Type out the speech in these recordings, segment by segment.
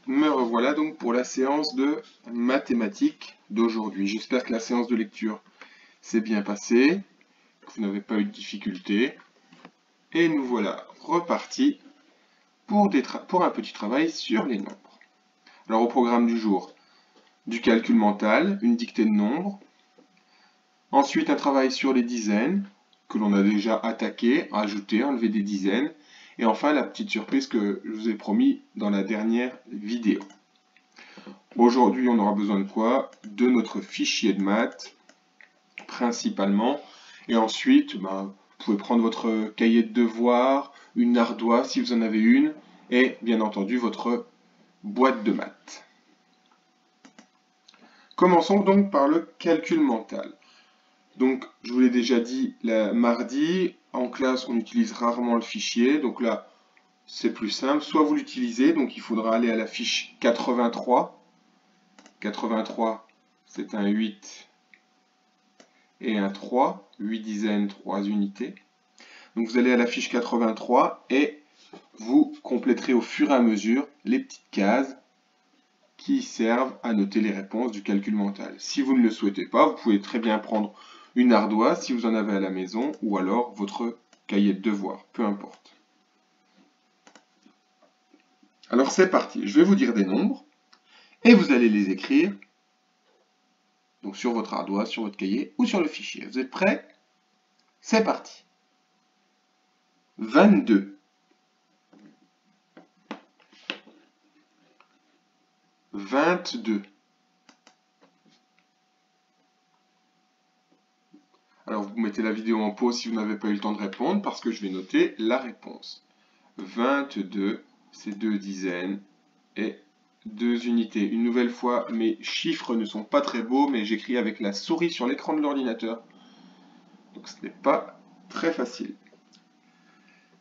Me revoilà donc pour la séance de mathématiques d'aujourd'hui. J'espère que la séance de lecture s'est bien passée, que vous n'avez pas eu de difficultés. Et nous voilà repartis pour un petit travail sur les nombres. Alors au programme du jour, du calcul mental, une dictée de nombres. Ensuite un travail sur les dizaines, que l'on a déjà attaqué, ajouté, enlevé des dizaines. Et enfin, la petite surprise que je vous ai promis dans la dernière vidéo. Aujourd'hui, on aura besoin de quoi? De notre fichier de maths, principalement. Et ensuite, vous pouvez prendre votre cahier de devoirs, une ardoise si vous en avez une, et bien entendu votre boîte de maths. Commençons donc par le calcul mental. Donc, je vous l'ai déjà dit mardi, en classe, on utilise rarement le fichier. Donc là, c'est plus simple. Soit vous l'utilisez, donc il faudra aller à la fiche 83. 83, c'est un 8 et un 3. 8 dizaines, 3 unités. Donc vous allez à la fiche 83 et vous compléterez au fur et à mesure les petites cases qui servent à noter les réponses du calcul mental. Si vous ne le souhaitez pas, vous pouvez très bien prendre une ardoise si vous en avez à la maison ou alors votre cahier de devoirs, peu importe. Alors c'est parti, je vais vous dire des nombres et vous allez les écrire donc sur votre ardoise, sur votre cahier ou sur le fichier. Vous êtes prêts? C'est parti. 22. 22. Alors vous mettez la vidéo en pause si vous n'avez pas eu le temps de répondre parce que je vais noter la réponse. 22, c'est 2 dizaines et 2 unités. Une nouvelle fois, mes chiffres ne sont pas très beaux, mais j'écris avec la souris sur l'écran de l'ordinateur. Donc ce n'est pas très facile.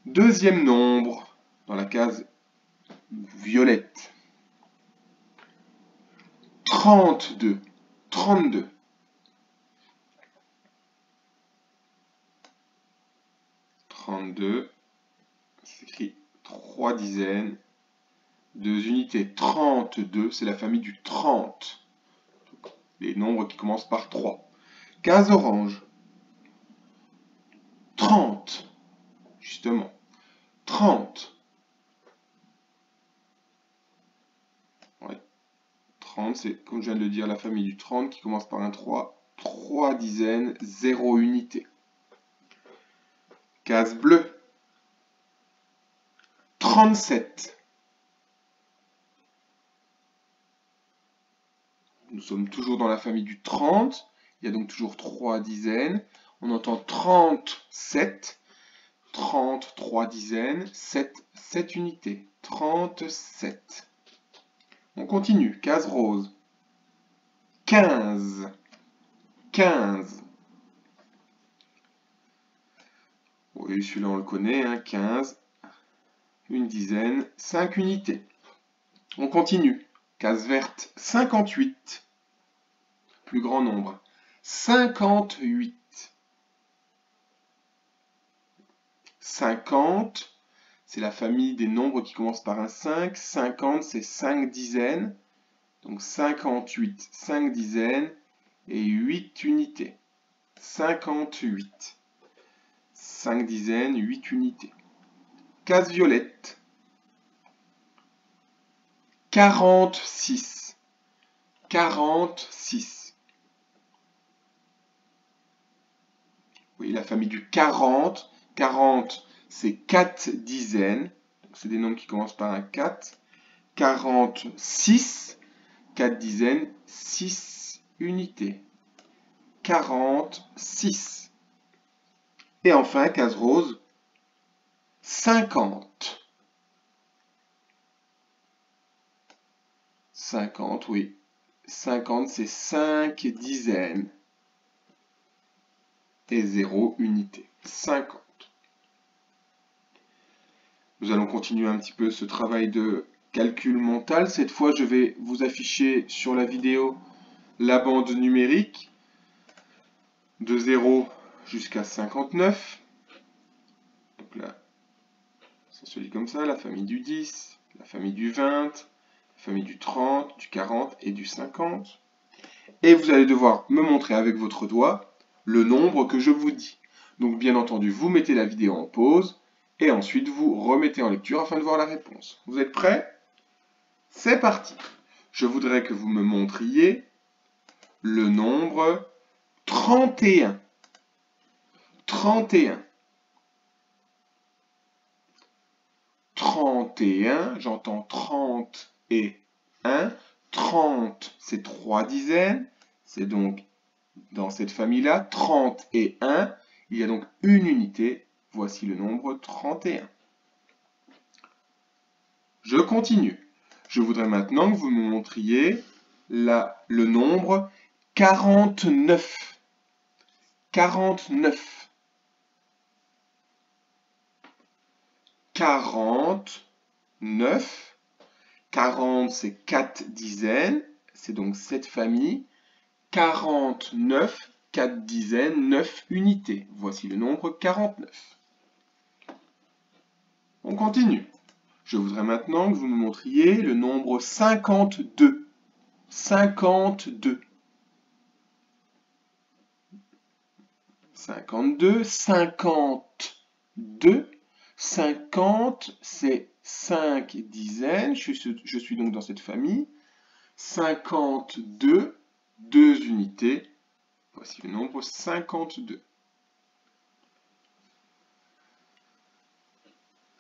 Deuxième nombre, dans la case violette. 32. 32. 32, c'est écrit 3 dizaines, 2 unités. 32, c'est la famille du 30. Les nombres qui commencent par 3. Case orange. 30. Justement. 30. Ouais. 30, c'est, comme je viens de le dire, la famille du 30 qui commence par un 3. 3 dizaines, 0 unité. Case bleue. 37. Nous sommes toujours dans la famille du 30. Il y a donc toujours 3 dizaines. On entend 37. 30, 3 dizaines. 7 unités. 37. On continue. Case rose. 15. 15. Oui, celui-là on le connaît. Hein, 15. Une dizaine. 5 unités. On continue. Case verte. 58. Plus grand nombre. 58. 50, c'est la famille des nombres qui commencent par un 5. 50, c'est 5 dizaines. Donc 58, 5 dizaines et 8 unités. 58. 5 dizaines, 8 unités. Case violette. 46. 46. Oui, la famille du 40. 40, c'est 4 dizaines. C'est des nombres qui commencent par un 4. 46. 4 dizaines, 6 unités. 46. Et enfin, case rose, 50. 50, oui. 50, c'est 5 dizaines. Et 0 unité. 50. Nous allons continuer un petit peu ce travail de calcul mental. Cette fois, je vais vous afficher sur la vidéo la bande numérique de 0 jusqu'à 59. Donc là, ça se lit comme ça, la famille du 10, la famille du 20, la famille du 30, du 40 et du 50. Et vous allez devoir me montrer avec votre doigt le nombre que je vous dis. Donc bien entendu, vous mettez la vidéo en pause et ensuite vous remettez en lecture afin de voir la réponse. Vous êtes prêts? C'est parti. Je voudrais que vous me montriez le nombre 31. 31. 31, j'entends 30 et 1. 30, c'est 3 dizaines. C'est donc dans cette famille-là. 30 et 1, il y a donc une unité. Voici le nombre 31. Je continue. Je voudrais maintenant que vous me montriez le nombre 49. 49. 49. 40, c'est 4 dizaines. C'est donc cette famille. 49, 4 dizaines, 9 unités. Voici le nombre 49. On continue. Je voudrais maintenant que vous me montriez le nombre 52. 52. 52, 52. 50, c'est 5 dizaines. Je suis donc dans cette famille. 52, 2 unités. Voici le nombre 52.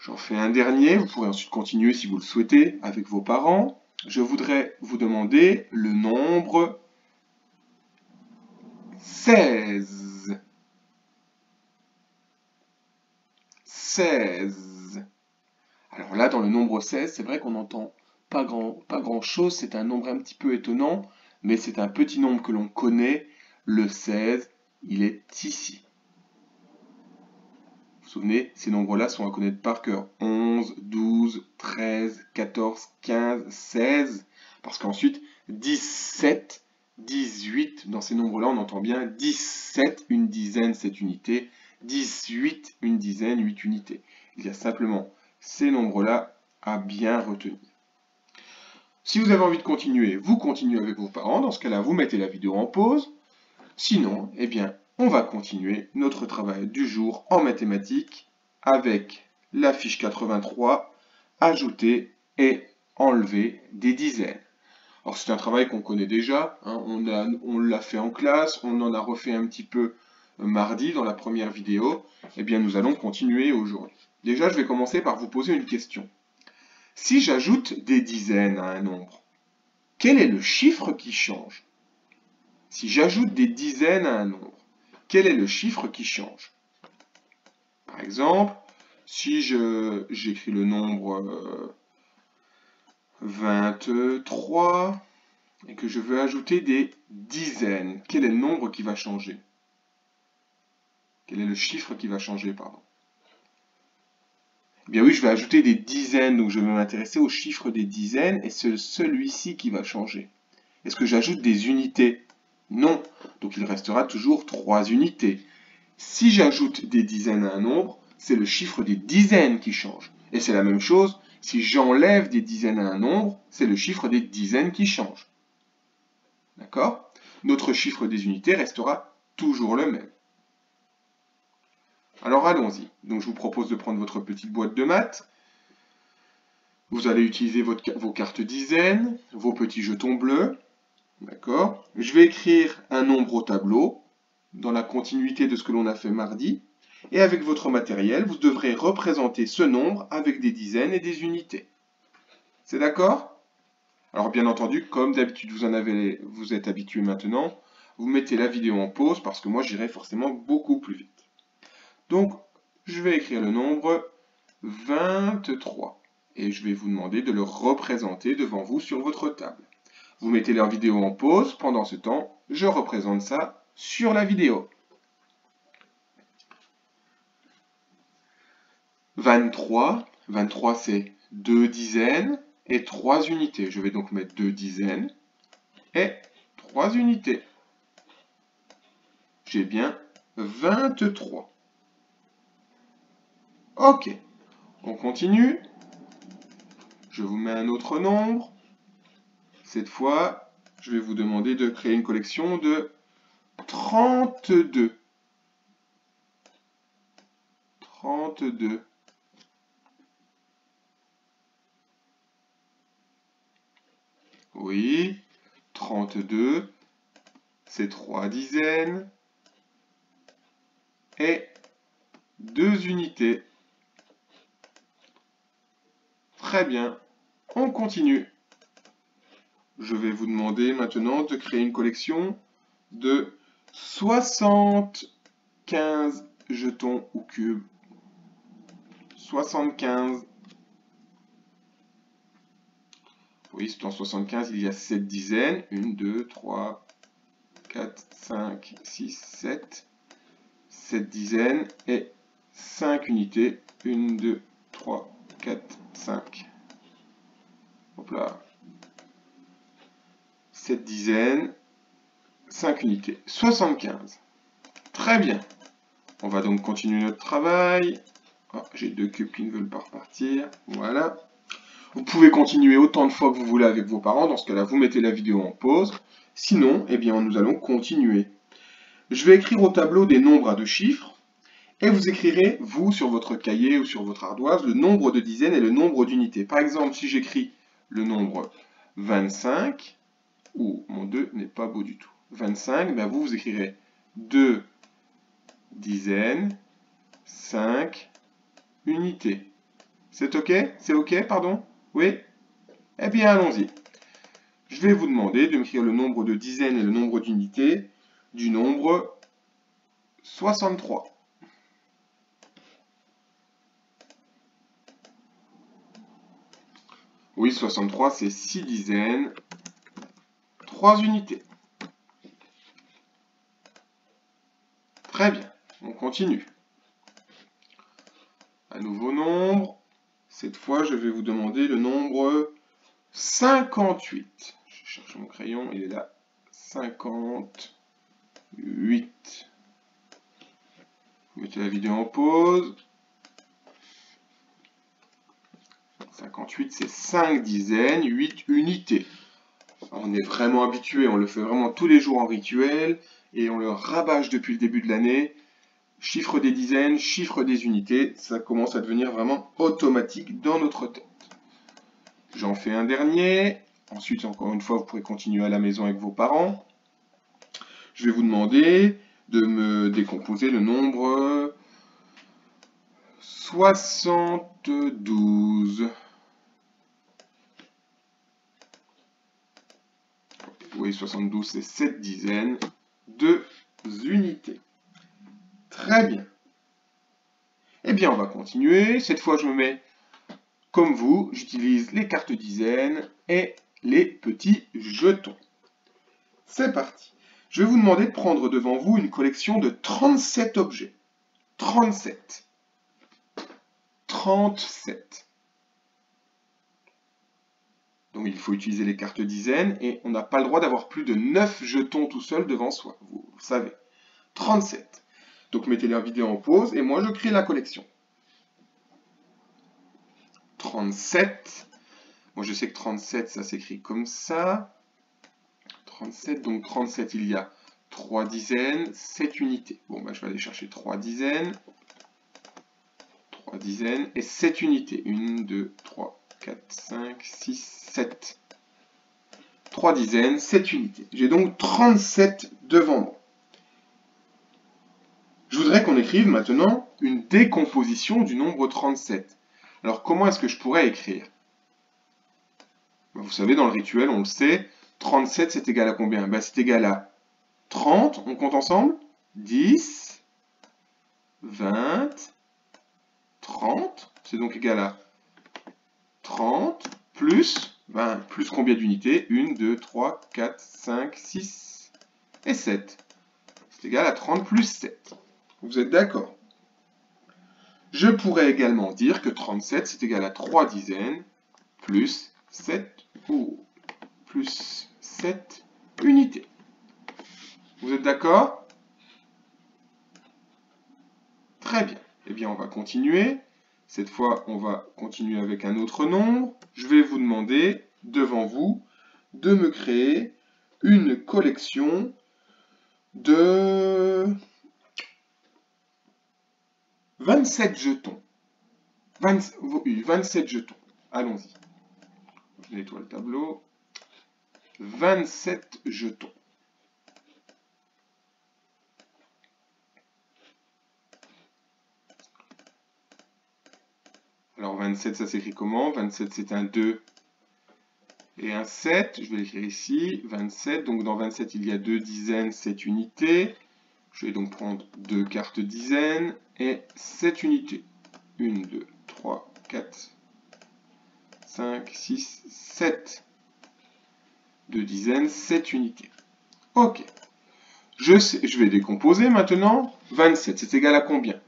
J'en fais un dernier, vous pourrez ensuite continuer si vous le souhaitez avec vos parents. Je voudrais vous demander le nombre 16. 16. Alors là, dans le nombre 16, c'est vrai qu'on n'entend pas grand-chose, c'est un nombre un petit peu étonnant, mais c'est un petit nombre que l'on connaît. Le 16, il est ici. Vous vous souvenez, ces nombres-là sont à connaître par cœur. 11, 12, 13, 14, 15, 16. Parce qu'ensuite, 17, 18, dans ces nombres-là, on entend bien 17, une dizaine, 7 unités. 18, une dizaine, 8 unités. Il y a simplement ces nombres-là à bien retenir. Si vous avez envie de continuer, vous continuez avec vos parents. Dans ce cas-là, vous mettez la vidéo en pause. Sinon, eh bien, on va continuer notre travail du jour en mathématiques avec la fiche 83, ajouter et enlever des dizaines. Alors c'est un travail qu'on connaît déjà, hein, on l'a fait en classe, on en a refait un petit peu mardi dans la première vidéo. Eh bien, nous allons continuer aujourd'hui. Déjà, je vais commencer par vous poser une question. Si j'ajoute des dizaines à un nombre, quel est le chiffre qui change? Si j'ajoute des dizaines à un nombre, quel est le chiffre qui change? Par exemple, si j'écris le nombre 23 et que je veux ajouter des dizaines, quel est le nombre qui va changer? Quel est le chiffre qui va changer, pardon? Eh bien oui, je vais ajouter des dizaines, donc je vais m'intéresser au chiffre des dizaines, et c'est celui-ci qui va changer. Est-ce que j'ajoute des unités? Non, donc il restera toujours 3 unités. Si j'ajoute des dizaines à un nombre, c'est le chiffre des dizaines qui change. Et c'est la même chose, si j'enlève des dizaines à un nombre, c'est le chiffre des dizaines qui change. D'accord? Notre chiffre des unités restera toujours le même. Alors allons-y. Donc je vous propose de prendre votre petite boîte de maths. Vous allez utiliser vos cartes dizaines, vos petits jetons bleus. D'accord? Je vais écrire un nombre au tableau, dans la continuité de ce que l'on a fait mardi. Et avec votre matériel, vous devrez représenter ce nombre avec des dizaines et des unités. C'est d'accord? Alors bien entendu, comme d'habitude vous êtes habitué maintenant, vous mettez la vidéo en pause parce que moi j'irai forcément beaucoup plus vite. Donc, je vais écrire le nombre 23. Et je vais vous demander de le représenter devant vous sur votre table. Vous mettez la vidéo en pause. Pendant ce temps, je représente ça sur la vidéo. 23. 23, c'est 2 dizaines et 3 unités. Je vais donc mettre 2 dizaines et 3 unités. J'ai bien 23. Ok, on continue. Je vous mets un autre nombre. Cette fois, je vais vous demander de créer une collection de 32. 32. Oui, 32, c'est 3 dizaines et 2 unités. Très bien, on continue. Je vais vous demander maintenant de créer une collection de 75 jetons ou cubes. 75. Oui, dans 75, il y a 7 dizaines. 1, 2, 3, 4, 5, 6, 7. 7 dizaines et 5 unités. 1, 2, 3, 4, 5. Hop là. 7 dizaines, 5 unités. 75. Très bien. On va donc continuer notre travail. Oh, j'ai 2 cubes qui ne veulent pas repartir. Voilà. Vous pouvez continuer autant de fois que vous voulez avec vos parents. Dans ce cas-là, vous mettez la vidéo en pause. Sinon, eh bien, nous allons continuer. Je vais écrire au tableau des nombres à 2 chiffres. Et vous écrirez, vous, sur votre cahier ou sur votre ardoise, le nombre de dizaines et le nombre d'unités. Par exemple, si j'écris le nombre 25, ou mon 2 n'est pas beau du tout. 25, ben vous écrirez 2 dizaines, 5 unités. C'est OK? C'est OK, pardon? Oui? Eh bien, allons-y. Je vais vous demander de m'écrire le nombre de dizaines et le nombre d'unités du nombre 63. Oui, 63, c'est 6 dizaines, 3 unités. Très bien, on continue. Un nouveau nombre. Cette fois, je vais vous demander le nombre 58. Je cherche mon crayon, il est là. 58. Vous mettez la vidéo en pause. 58, c'est 5 dizaines, 8 unités. On est vraiment habitué, on le fait vraiment tous les jours en rituel, et on le rabâche depuis le début de l'année. Chiffre des dizaines, chiffre des unités, ça commence à devenir vraiment automatique dans notre tête. J'en fais un dernier. Ensuite, encore une fois, vous pourrez continuer à la maison avec vos parents. Je vais vous demander de me décomposer le nombre 72. Oui, 72, c'est 7 dizaines, 2 unités. Très bien. Eh bien, on va continuer. Cette fois, je me mets comme vous. J'utilise les cartes dizaines et les petits jetons. C'est parti. Je vais vous demander de prendre devant vous une collection de 37 objets. 37. 37. Donc il faut utiliser les cartes dizaines et on n'a pas le droit d'avoir plus de 9 jetons tout seul devant soi. Vous savez. 37. Donc mettez la vidéo en pause et moi je crée la collection. 37. Moi je sais que 37 ça s'écrit comme ça. 37, donc 37 il y a 3 dizaines, 7 unités. Bon bah je vais aller chercher 3 dizaines. 3 dizaines et 7 unités. 1, 2, 3, 4, 5, 6, 7. 3 dizaines, 7 unités. J'ai donc 37 devant moi. Je voudrais qu'on écrive maintenant une décomposition du nombre 37. Alors comment est-ce que je pourrais écrire? Vous savez, dans le rituel, on le sait, 37 c'est égal à combien? C'est égal à 30, on compte ensemble? 10, 20, 30, c'est donc égal à 30 plus 20, plus combien d'unités? 1, 2, 3, 4, 5, 6 et 7. C'est égal à 30 plus 7. Vous êtes d'accord? Je pourrais également dire que 37 c'est égal à 3 dizaines plus 7, plus 7 unités. Vous êtes d'accord? Très bien. Eh bien, on va continuer. Cette fois, on va continuer avec un autre nombre. Je vais vous demander, devant vous, de me créer une collection de 27 jetons. 27 jetons. Allons-y. Je nettoie le tableau. 27 jetons. Alors 27, ça s'écrit comment? 27, c'est un 2 et un 7. Je vais l'écrire ici. 27, donc dans 27, il y a 2 dizaines, 7 unités. Je vais donc prendre 2 cartes dizaines et 7 unités. 1, 2, 3, 4, 5, 6, 7. 2 dizaines, 7 unités. Ok. Je vais décomposer maintenant. 27, c'est égal à combien?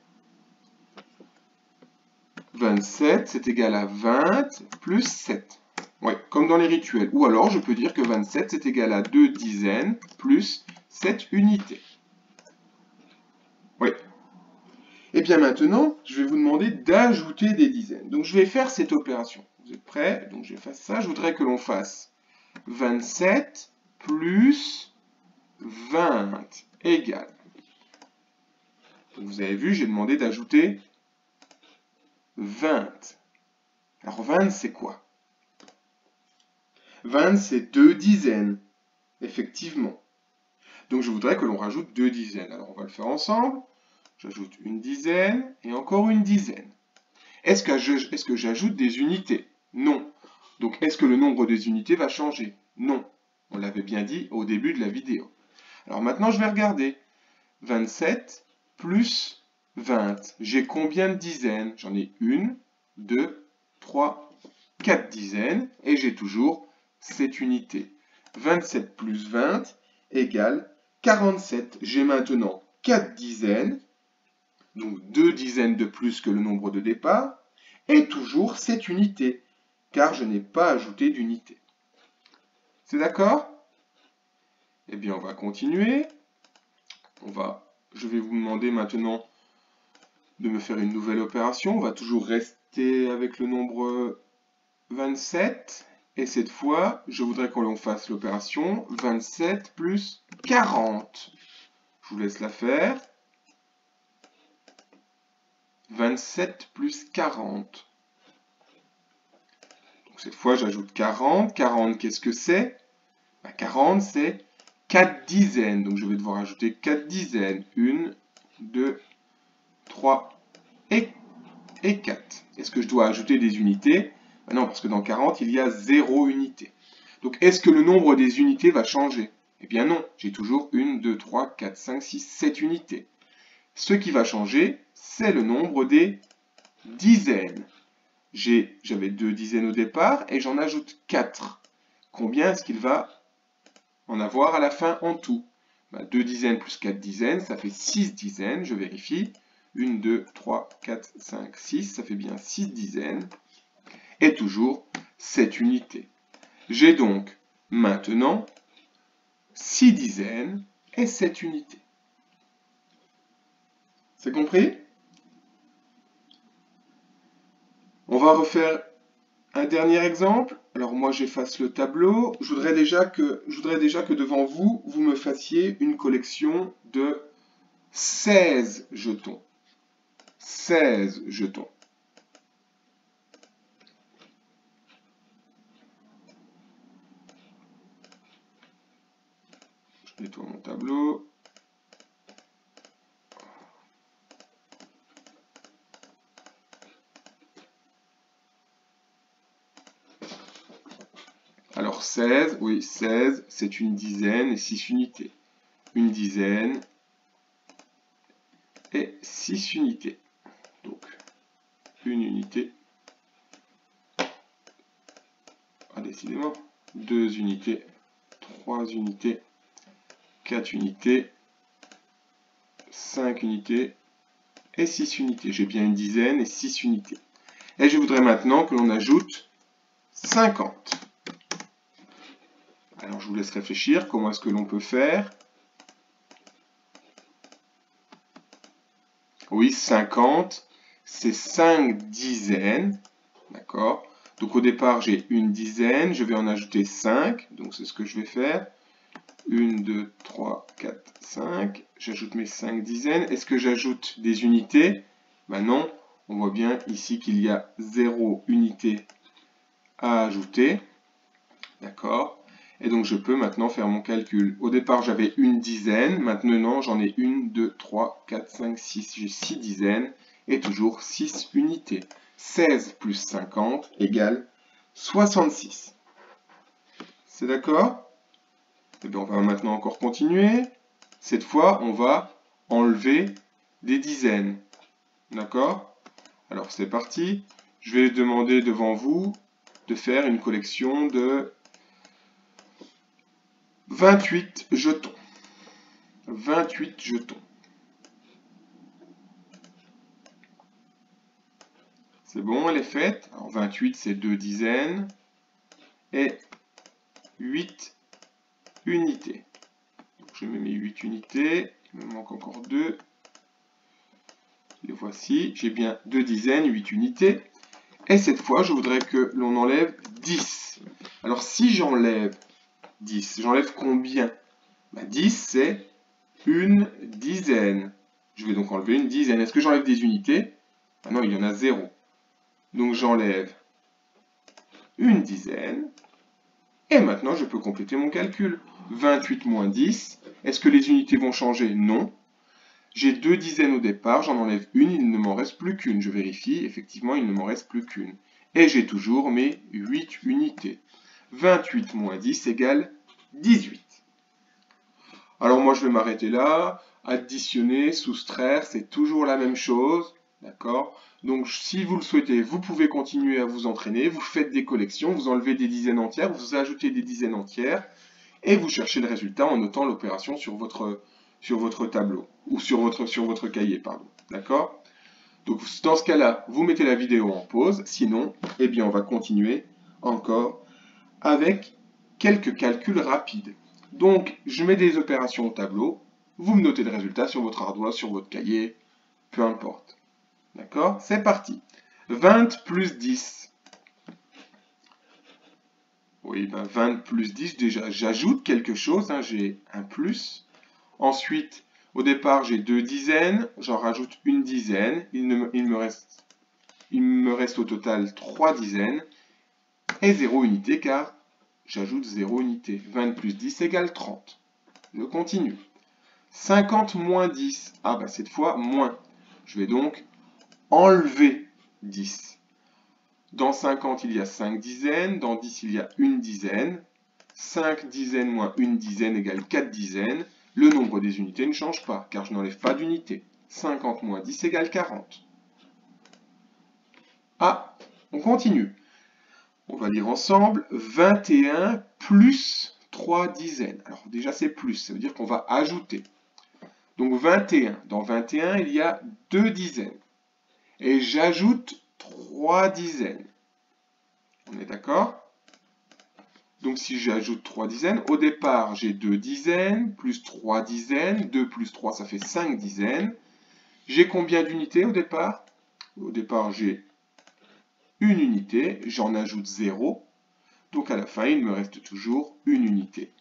27, c'est égal à 20 plus 7. Oui, comme dans les rituels. Ou alors, je peux dire que 27, c'est égal à 2 dizaines plus 7 unités. Oui. Et bien maintenant, je vais vous demander d'ajouter des dizaines. Donc, je vais faire cette opération. Vous êtes prêts? Donc, je vais faire ça. Je voudrais que l'on fasse 27 plus 20 égale. Donc, vous avez vu, j'ai demandé d'ajouter 20. Alors 20, c'est quoi? 20, c'est 2 dizaines, effectivement. Donc je voudrais que l'on rajoute 2 dizaines. Alors on va le faire ensemble. J'ajoute une dizaine et encore une dizaine. Est-ce que j'ajoute des unités? Non. Donc est-ce que le nombre des unités va changer? Non. On l'avait bien dit au début de la vidéo. Alors maintenant je vais regarder. 27 plus 20. J'ai combien de dizaines? J'en ai 1, 2, 3, 4 dizaines et j'ai toujours 7 unités. 27 plus 20 égale 47. J'ai maintenant 4 dizaines, donc 2 dizaines de plus que le nombre de départ, et toujours 7 unités, car je n'ai pas ajouté d'unité. C'est d'accord? Eh bien, on va continuer. Je vais vous demander maintenant de me faire une nouvelle opération. On va toujours rester avec le nombre 27. Et cette fois, je voudrais qu'on fasse l'opération 27 plus 40. Je vous laisse la faire. 27 plus 40. Donc cette fois, j'ajoute 40. 40, qu'est-ce que c'est? 40, c'est 4 dizaines. Donc je vais devoir ajouter 4 dizaines. 1, 2, 3 et 4. Est-ce que je dois ajouter des unités? Non, parce que dans 40, il y a 0 unité. Donc est-ce que le nombre des unités va changer? Eh bien non, j'ai toujours 1, 2, 3, 4, 5, 6, 7 unités. Ce qui va changer, c'est le nombre des dizaines. J'avais 2 dizaines au départ et j'en ajoute 4. Combien est-ce qu'il va en avoir à la fin en tout? 2 dizaines plus 4 dizaines, ça fait 6 dizaines, je vérifie. 1, 2, 3, 4, 5, 6, ça fait bien 6 dizaines. Et toujours 7 unités. J'ai donc maintenant 6 dizaines et 7 unités. C'est compris? On va refaire un dernier exemple. Alors moi j'efface le tableau. Je voudrais déjà que devant vous, vous me fassiez une collection de 16 jetons. 16 jetons. Je nettoie mon tableau. Alors 16, oui, 16, c'est une dizaine et 6 unités. Une dizaine et 6 unités. Donc, une unité. Ah, décidément. 2 unités, 3 unités, 4 unités, 5 unités et 6 unités. J'ai bien une dizaine et 6 unités. Et je voudrais maintenant que l'on ajoute 50. Alors, je vous laisse réfléchir. Comment est-ce que l'on peut faire? Oui, 50, c'est 5 dizaines. D'accord? Donc au départ, j'ai une dizaine, je vais en ajouter 5, donc c'est ce que je vais faire. 1, 2, 3, 4, 5. J'ajoute mes 5 dizaines. Est-ce que j'ajoute des unités? Ben non, on voit bien ici qu'il y a 0 unité à ajouter. D'accord? Et donc je peux maintenant faire mon calcul. Au départ, j'avais une dizaine. Maintenant, j'en ai 1, 2, 3, 4, 5, 6. J'ai 6 dizaines et toujours 6 unités. 16 plus 50 égale 66. C'est d'accord? Et bien, on va maintenant encore continuer. Cette fois, on va enlever des dizaines. D'accord? Alors, c'est parti. Je vais demander devant vous de faire une collection de 28 jetons. 28 jetons. C'est bon, elle est faite. Alors, 28, c'est 2 dizaines. Et 8 unités. Donc, je mets mes 8 unités. Il me manque encore 2. Les voici. J'ai bien 2 dizaines, 8 unités. Et cette fois, je voudrais que l'on enlève 10. Alors, si j'enlève 10, j'enlève combien? 10, c'est une dizaine. Je vais donc enlever une dizaine. Est-ce que j'enlève des unités? Non, il y en a 0. Donc, j'enlève une dizaine. Et maintenant, je peux compléter mon calcul. 28 moins 10. Est-ce que les unités vont changer? Non. J'ai 2 dizaines au départ, j'en enlève une, il ne m'en reste plus qu'une. Je vérifie, effectivement, il ne m'en reste plus qu'une. Et j'ai toujours mes 8 unités. 28 moins 10 égale 18. Alors moi, je vais m'arrêter là. Additionner, soustraire, c'est toujours la même chose. D'accord? Donc, si vous le souhaitez, vous pouvez continuer à vous entraîner. Vous faites des collections, vous enlevez des dizaines entières, vous ajoutez des dizaines entières. Et vous cherchez le résultat en notant l'opération sur votre tableau, ou sur votre cahier, pardon. D'accord? Donc, dans ce cas-là, vous mettez la vidéo en pause. Sinon, eh bien, on va continuer encore avec quelques calculs rapides. Donc, je mets des opérations au tableau. Vous me notez le résultat sur votre ardoise, sur votre cahier, peu importe. D'accord? C'est parti. 20 plus 10. Oui, 20 plus 10, déjà, j'ajoute quelque chose, hein, j'ai un plus. Ensuite, au départ, j'ai 2 dizaines, j'en rajoute une dizaine, il me reste au total 3 dizaines, et 0 unité, car j'ajoute 0 unité. 20 plus 10 égale 30. Je continue. 50 moins 10, cette fois, moins. Je vais donc enlever 10. Dans 50, il y a 5 dizaines, dans 10, il y a une dizaine. 5 dizaines moins une dizaine égale 4 dizaines. Le nombre des unités ne change pas, car je n'enlève pas d'unité. 50 moins 10 égale 40. On continue. On va lire ensemble. 21 plus 3 dizaines. Alors déjà, c'est plus, ça veut dire qu'on va ajouter. Donc 21. Dans 21, il y a 2 dizaines. Et j'ajoute 3 dizaines. On est d'accord? Donc si j'ajoute 3 dizaines, au départ j'ai 2 dizaines, plus 3 dizaines, 2 plus 3 ça fait 5 dizaines. J'ai combien d'unités au départ? Au départ j'ai une unité, j'en ajoute 0. Donc à la fin il me reste toujours une unité.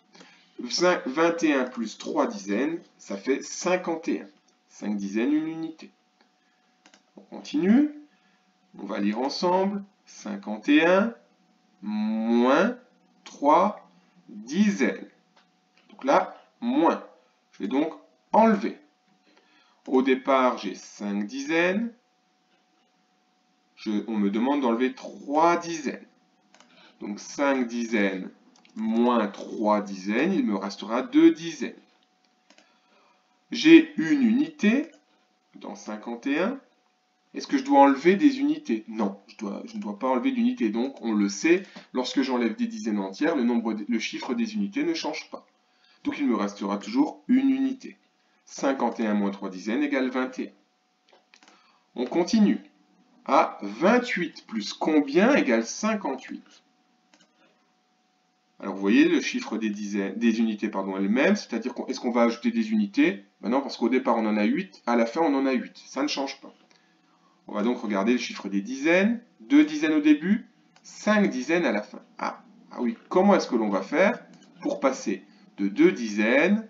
21 plus 3 dizaines, ça fait 51. 5 dizaines, une unité. On continue. On va lire ensemble. 51 moins 3 dizaines. Donc là, moins. Je vais donc enlever. Au départ, j'ai 5 dizaines. On me demande d'enlever 3 dizaines. Donc 5 dizaines moins 3 dizaines, il me restera 2 dizaines. J'ai une unité dans 51. Est-ce que je dois enlever des unités? Non, je ne dois pas enlever d'unités. Donc, on le sait, lorsque j'enlève des dizaines entières, le chiffre des unités ne change pas. Donc, il me restera toujours une unité. 51 moins 3 dizaines égale 21. On continue. 28 plus combien égale 58? Alors, vous voyez, le chiffre des unités est le même, c'est-à-dire est-ce qu'on va ajouter des unités? Non, parce qu'au départ, on en a 8, à la fin, on en a 8. Ça ne change pas. On va donc regarder le chiffre des dizaines. 2 dizaines au début, 5 dizaines à la fin. Ah oui, comment est-ce que l'on va faire pour passer de 2 dizaines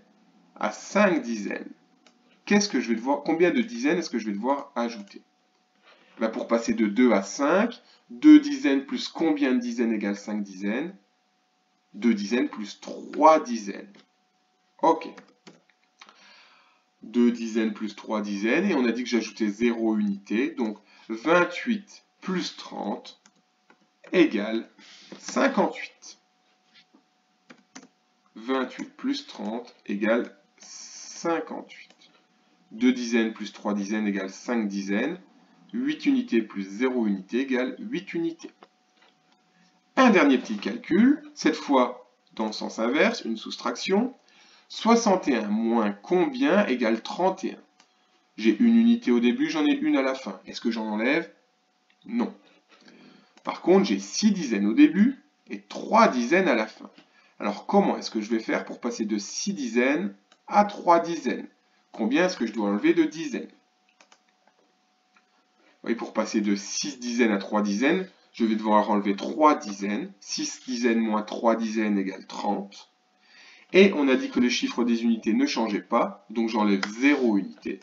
à 5 dizaines? Combien de dizaines est-ce que je vais devoir ajouter? Ben pour passer de 2 à 5, 2 dizaines plus combien de dizaines égale 5 dizaines? 2 dizaines plus 3 dizaines. Ok. 2 dizaines plus 3 dizaines, et on a dit que j'ajoutais 0 unité, donc 28 plus 30 égale 58. 28 plus 30 égale 58. 2 dizaines plus 3 dizaines égale 5 dizaines. 8 unités plus 0 unité égale 8 unités. Un dernier petit calcul, cette fois dans le sens inverse, une soustraction. 61 moins combien égale 31? J'ai une unité au début, j'en ai une à la fin. Est-ce que j'en enlève? Non. Par contre, j'ai 6 dizaines au début et 3 dizaines à la fin. Alors comment est-ce que je vais faire pour passer de 6 dizaines à 3 dizaines? Combien est-ce que je dois enlever de dizaines? Oui, pour passer de 6 dizaines à 3 dizaines, je vais devoir enlever 3 dizaines. 6 dizaines moins 3 dizaines égale 30. Et on a dit que le chiffre des unités ne changeait pas, donc j'enlève 0 unité.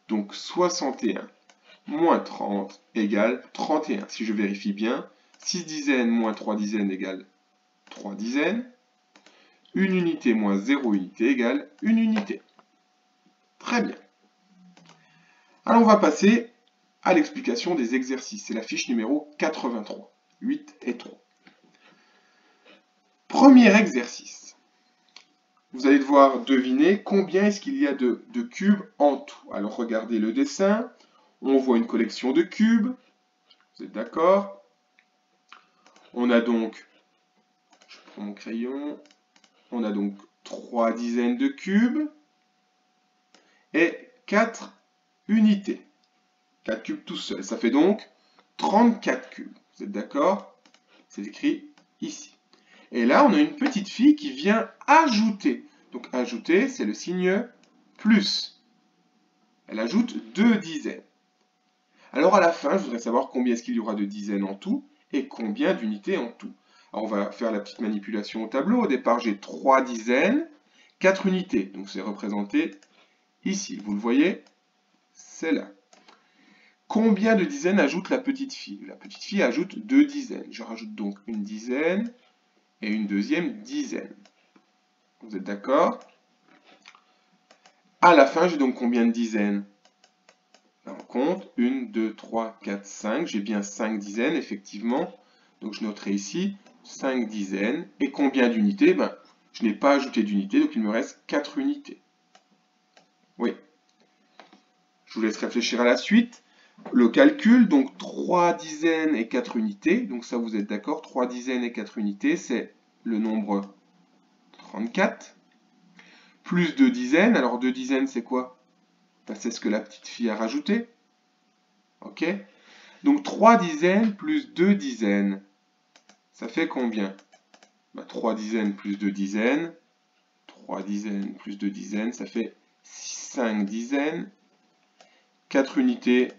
Donc 61 moins 30 égale 31. Si je vérifie bien, 6 dizaines moins 3 dizaines égale 3 dizaines. 1 unité moins 0 unité égale 1 unité. Très bien. Alors on va passer à l'explication des exercices. C'est la fiche numéro 83. 8 et 3. Premier exercice. Vous allez devoir deviner combien est-ce qu'il y a de cubes en tout. Alors regardez le dessin. On voit une collection de cubes. Vous êtes d'accord? On a donc, je prends mon crayon, on a donc 3 dizaines de cubes et 4 unités. 4 cubes tout seuls. Ça fait donc 34 cubes. Vous êtes d'accord? C'est écrit ici. Et là, on a une petite fille qui vient ajouter. Donc ajouter, c'est le signe plus. Elle ajoute 2 dizaines. Alors à la fin, je voudrais savoir combien est-ce qu'il y aura de dizaines en tout et combien d'unités en tout. Alors on va faire la petite manipulation au tableau. Au départ, j'ai 3 dizaines, 4 unités. Donc c'est représenté ici. Vous le voyez? C'est là. Combien de dizaines ajoute la petite fille? La petite fille ajoute 2 dizaines. Je rajoute donc une dizaine et une deuxième dizaine. Vous êtes d'accord? À la fin, j'ai donc combien de dizaines? Là, on compte. 1, 2, 3, 4, 5. J'ai bien 5 dizaines, effectivement. Donc je noterai ici 5 dizaines. Et combien d'unités? Ben, je n'ai pas ajouté d'unités, donc il me reste 4 unités. Oui. Je vous laisse réfléchir à la suite. Le calcul, donc 3 dizaines et 4 unités. Donc ça, vous êtes d'accord? 3 dizaines et 4 unités, c'est le nombre 34. Plus 2 dizaines. Alors 2 dizaines, c'est quoi? Ben, c'est ce que la petite fille a rajouté. Ok? Donc 3 dizaines plus 2 dizaines. Ça fait combien? Ben, 3 dizaines plus 2 dizaines. 3 dizaines plus 2 dizaines, ça fait 5 dizaines. 4 unités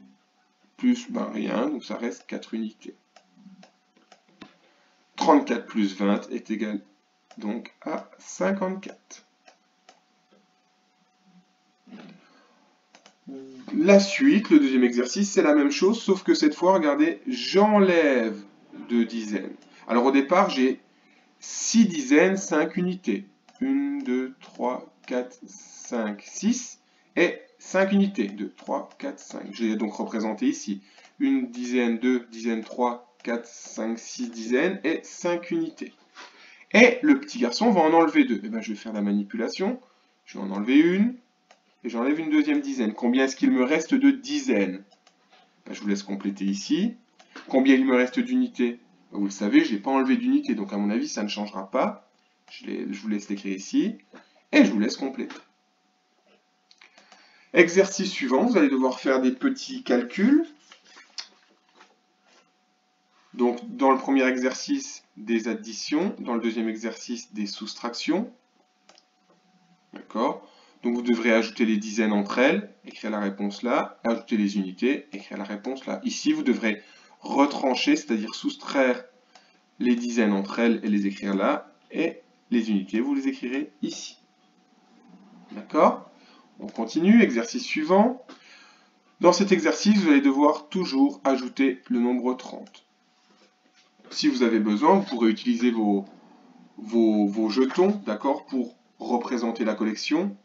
plus ben, rien, donc ça reste 4 unités. 34 plus 20 est égal donc à 54. La suite, le deuxième exercice, c'est la même chose, sauf que cette fois, regardez, j'enlève 2 dizaines. Alors au départ, j'ai 6 dizaines, 5 unités. 1, 2, 3, 4, 5, 6 et 5 unités. 2, 3, 4, 5. J'ai donc représenté ici une dizaine, 2 dizaines, 3, 4, 5, 6 dizaines et 5 unités. Et le petit garçon va en enlever 2. Eh bien, je vais faire la manipulation. Je vais en enlever une et j'enlève une deuxième dizaine. Combien est-ce qu'il me reste de dizaines? Ben, je vous laisse compléter ici. Combien il me reste d'unités? Ben, vous le savez, je n'ai pas enlevé d'unités, donc à mon avis, ça ne changera pas. Je vous laisse l'écrire ici et je vous laisse compléter. Exercice suivant, vous allez devoir faire des petits calculs. Donc, dans le premier exercice, des additions. Dans le deuxième exercice, des soustractions. D'accord? Donc, vous devrez ajouter les dizaines entre elles, écrire la réponse là. Ajouter les unités, écrire la réponse là. Ici, vous devrez retrancher, c'est-à-dire soustraire les dizaines entre elles et les écrire là, et les unités, vous les écrirez ici. D'accord? On continue, exercice suivant. Dans cet exercice, vous allez devoir toujours ajouter le nombre 30. Si vous avez besoin, vous pourrez utiliser vos jetons, d'accord, pour représenter la collection.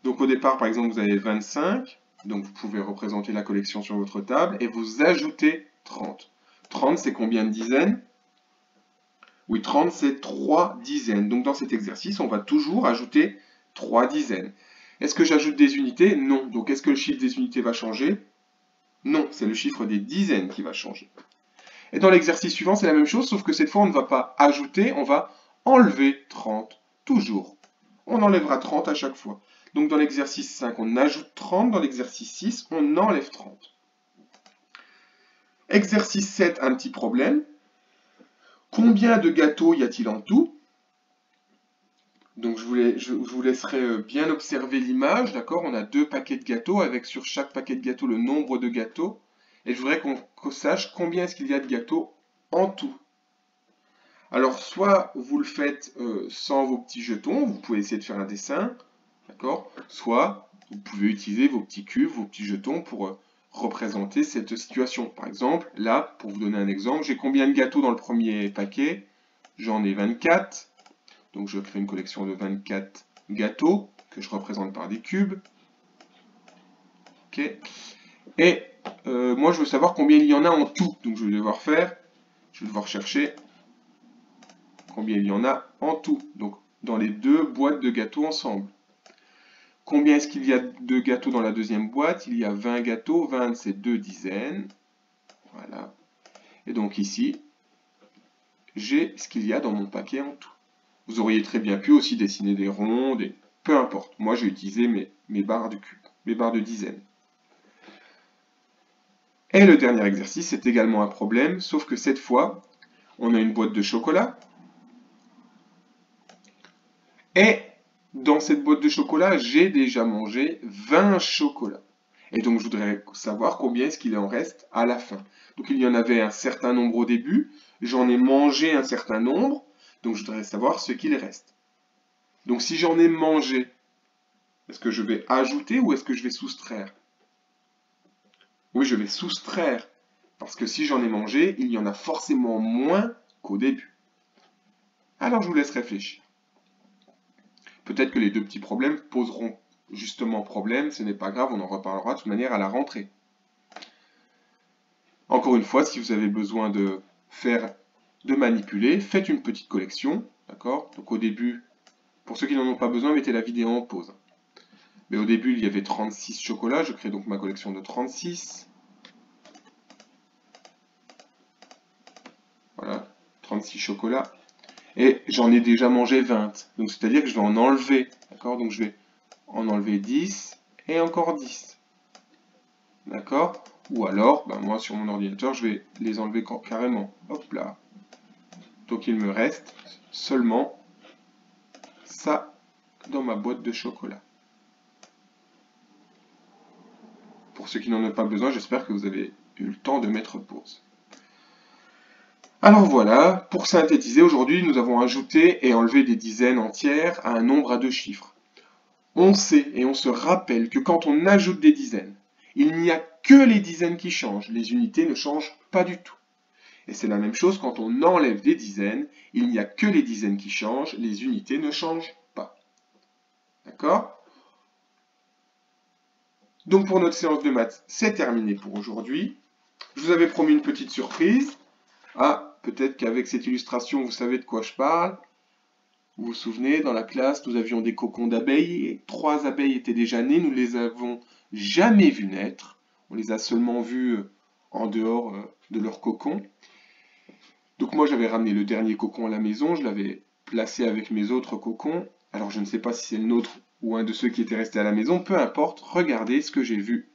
Donc au départ, par exemple, vous avez 25, donc vous pouvez représenter la collection sur votre table, et vous ajoutez 30. 30, c'est combien de dizaines? Oui, 30, c'est 3 dizaines. Donc dans cet exercice, on va toujours ajouter 3 dizaines. Est-ce que j'ajoute des unités? Non. Donc est-ce que le chiffre des unités va changer? Non, c'est le chiffre des dizaines qui va changer. Et dans l'exercice suivant, c'est la même chose, sauf que cette fois, on ne va pas ajouter, on va enlever 30, toujours. On enlèvera 30 à chaque fois. Donc dans l'exercice 5, on ajoute 30, dans l'exercice 6, on enlève 30. Exercice 7, un petit problème. Combien de gâteaux y a-t-il en tout? Donc je vous laisserai bien observer l'image, d'accord? On a 2 paquets de gâteaux avec sur chaque paquet de gâteaux le nombre de gâteaux. Et je voudrais qu'on sache combien est-ce qu'il y a de gâteaux en tout. Alors soit vous le faites sans vos petits jetons, vous pouvez essayer de faire un dessin, d'accord? Soit vous pouvez utiliser vos petits cubes, vos petits jetons pour représenter cette situation. Par exemple, là, pour vous donner un exemple, j'ai combien de gâteaux dans le premier paquet? J'en ai 24. Donc je crée une collection de 24 gâteaux que je représente par des cubes. Ok. Et moi je veux savoir combien il y en a en tout. Donc je vais devoir chercher combien il y en a en tout. Donc dans les 2 boîtes de gâteaux ensemble. Combien est-ce qu'il y a de gâteaux dans la deuxième boîte? Il y a 20 gâteaux. 20 c'est 2 dizaines. Voilà. Et donc ici, j'ai ce qu'il y a dans mon paquet en tout. Vous auriez très bien pu aussi dessiner des ronds, peu importe. Moi, j'ai utilisé mes barres de cube, mes barres de dizaines. Et le dernier exercice, c'est également un problème, sauf que cette fois, on a une boîte de chocolat. Et dans cette boîte de chocolat, j'ai déjà mangé 20 chocolats. Et donc, je voudrais savoir combien est-ce qu'il en reste à la fin. Donc, il y en avait un certain nombre au début. J'en ai mangé un certain nombre. Donc, je voudrais savoir ce qu'il reste. Donc, si j'en ai mangé, est-ce que je vais ajouter ou est-ce que je vais soustraire? Oui, je vais soustraire. Parce que si j'en ai mangé, il y en a forcément moins qu'au début. Alors, je vous laisse réfléchir. Peut-être que les 2 petits problèmes poseront justement problème. Ce n'est pas grave, on en reparlera de toute manière à la rentrée. Encore une fois, si vous avez besoin de manipuler, faites une petite collection, d'accord? Donc au début, pour ceux qui n'en ont pas besoin, mettez la vidéo en pause. Mais au début, il y avait 36 chocolats, je crée donc ma collection de 36. Voilà, 36 chocolats. Et j'en ai déjà mangé 20. Donc c'est-à-dire que je vais en enlever, d'accord? Donc je vais en enlever 10 et encore 10. D'accord? Ou alors, ben moi sur mon ordinateur, je vais les enlever carrément. Hop là. Donc il me reste seulement ça dans ma boîte de chocolat. Pour ceux qui n'en ont pas besoin, j'espère que vous avez eu le temps de mettre pause. Alors voilà, pour synthétiser, aujourd'hui nous avons ajouté et enlevé des dizaines entières à un nombre à 2 chiffres. On sait et on se rappelle que quand on ajoute des dizaines, il n'y a que les dizaines qui changent, les unités ne changent pas du tout. Et c'est la même chose quand on enlève des dizaines, il n'y a que les dizaines qui changent, les unités ne changent pas. D'accord? Donc pour notre séance de maths, c'est terminé pour aujourd'hui. Je vous avais promis une petite surprise. Ah, peut-être qu'avec cette illustration, vous savez de quoi je parle. Vous vous souvenez, dans la classe, nous avions des cocons d'abeilles, et 3 abeilles étaient déjà nées, nous ne les avons jamais vues naître. On les a seulement vues en dehors de leur cocon. Donc moi, j'avais ramené le dernier cocon à la maison, je l'avais placé avec mes autres cocons. Alors je ne sais pas si c'est le nôtre ou un de ceux qui étaient restés à la maison, peu importe, regardez ce que j'ai vu.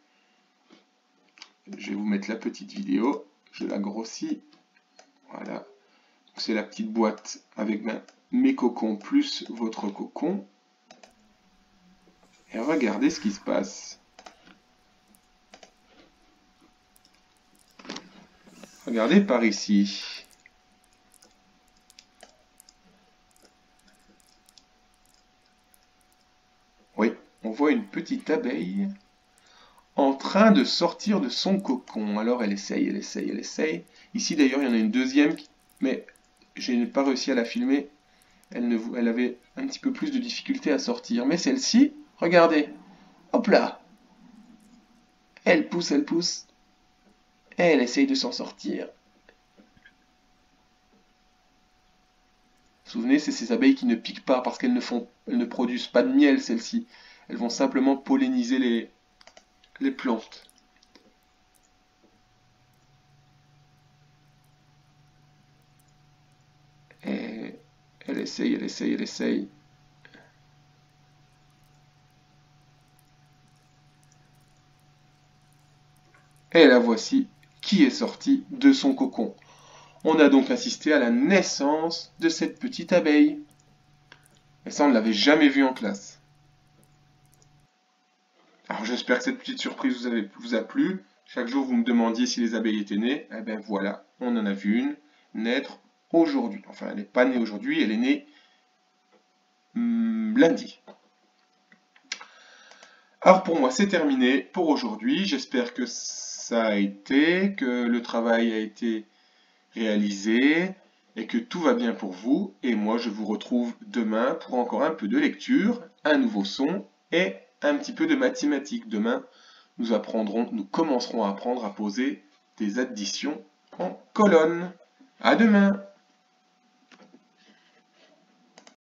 Je vais vous mettre la petite vidéo, je la grossis. Voilà. C'est la petite boîte avec mes cocons plus votre cocon. Et regardez ce qui se passe. Regardez par ici. voit une petite abeille en train de sortir de son cocon. Alors elle essaye, elle essaye, elle essaye. Ici d'ailleurs il y en a une deuxième, mais je n'ai pas réussi à la filmer. Elle avait un petit peu plus de difficulté à sortir. Mais celle-ci, regardez, hop là, elle pousse, et elle essaye de s'en sortir. Vous vous souvenez, c'est ces abeilles qui ne piquent pas parce qu'elles ne produisent pas de miel, celles-ci. Elles vont simplement polliniser les plantes. Et elle essaye, elle essaye, elle essaye. Et la voici qui est sortie de son cocon. On a donc assisté à la naissance de cette petite abeille. Et ça, on ne l'avait jamais vu en classe. Alors j'espère que cette petite surprise vous a plu. Chaque jour, vous me demandiez si les abeilles étaient nées. Eh bien voilà, on en a vu une naître aujourd'hui. Enfin, elle n'est pas née aujourd'hui, elle est née lundi. Alors pour moi, c'est terminé pour aujourd'hui. J'espère que ça a été, que le travail a été réalisé et que tout va bien pour vous. Et moi, je vous retrouve demain pour encore un peu de lecture, un nouveau son et un petit peu de mathématiques. Demain, nous commencerons à apprendre à poser des additions en colonnes. À demain!